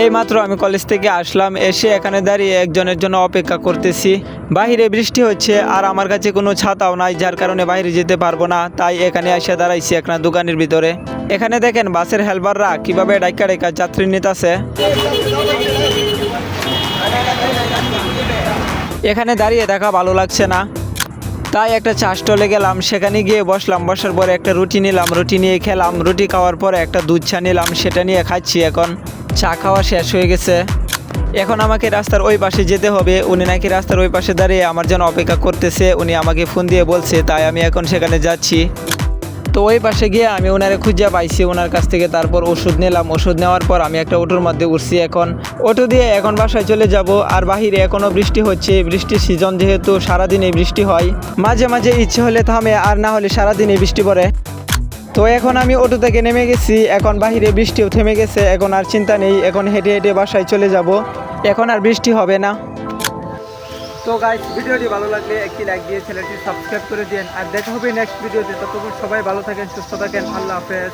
এই মাত্র আমি কলেজ থেকে আসলাম, এসে এখানে দাঁড়িয়ে একজনের জন্য অপেক্ষা করতেছি। বাহিরে বৃষ্টি হচ্ছে আর আমার কাছে কোনো ছাতাও নাই, যার কারণে বাইরে যেতে পারবো না। তাই এখানে এসে দাঁড়াইছি একটা দোকানের ভিতরে। এখানে দেখেন বাসের হেল্পাররা কিভাবে ডাইকা ডাইকা যাত্রী নিতেছে। এখানে দাঁড়িয়ে দেখা ভালো লাগছে না, তাই একটা চা স্টলে গেলাম, সেখানে গিয়ে বসলাম। বসার পরে একটা রুটি নিলাম, রুটি নিয়ে খেলাম। রুটি খাওয়ার পরে একটা দুধ চা নিলাম, সেটা নিয়ে খাচ্ছি। এখন চা খাওয়া শেষ হয়ে গেছে। এখন আমাকে রাস্তার ওই পাশে যেতে হবে। উনি নাকি রাস্তার ওই পাশে দাঁড়িয়ে আমার জন্য অপেক্ষা করতেছে, উনি আমাকে ফোন দিয়ে বলছে, তাই আমি এখন সেখানে যাচ্ছি। তো ওই পাশে গিয়ে আমি ওনারে খুঁজে পাইছি, ওনার কাছ থেকে তারপর ওষুধ নিলাম। ওষুধ নেওয়ার পর আমি একটা অটোর মধ্যে উঠছি। এখন অটো দিয়ে এখন বাসায় চলে যাব। আর বাহিরে এখনও বৃষ্টি হচ্ছে, বৃষ্টির সিজন যেহেতু সারাদিনই বৃষ্টি হয়, মাঝে মাঝে ইচ্ছে হলে থামে, আর না হলে সারাদিনই বৃষ্টি পড়ে। তো এখন আমি অটো থেকে নেমে গেছি, এখন বাহিরে বৃষ্টিও থেমে গেছে, এখন আর চিন্তা নেই। এখন হেঁটে হেঁটে বাসায় চলে যাব, এখন আর বৃষ্টি হবে না। তো গাইস, ভিডিওটি ভালো লাগলে একটি লাইক দিয়ে চ্যানেলটি সাবস্ক্রাইব করে দিন। আর দেখা হবে নেক্সট ভিডিওতে। ততক্ষণ সবাই ভালো থাকেন, সুস্থ থাকেন। আল্লাহ হাফেজ।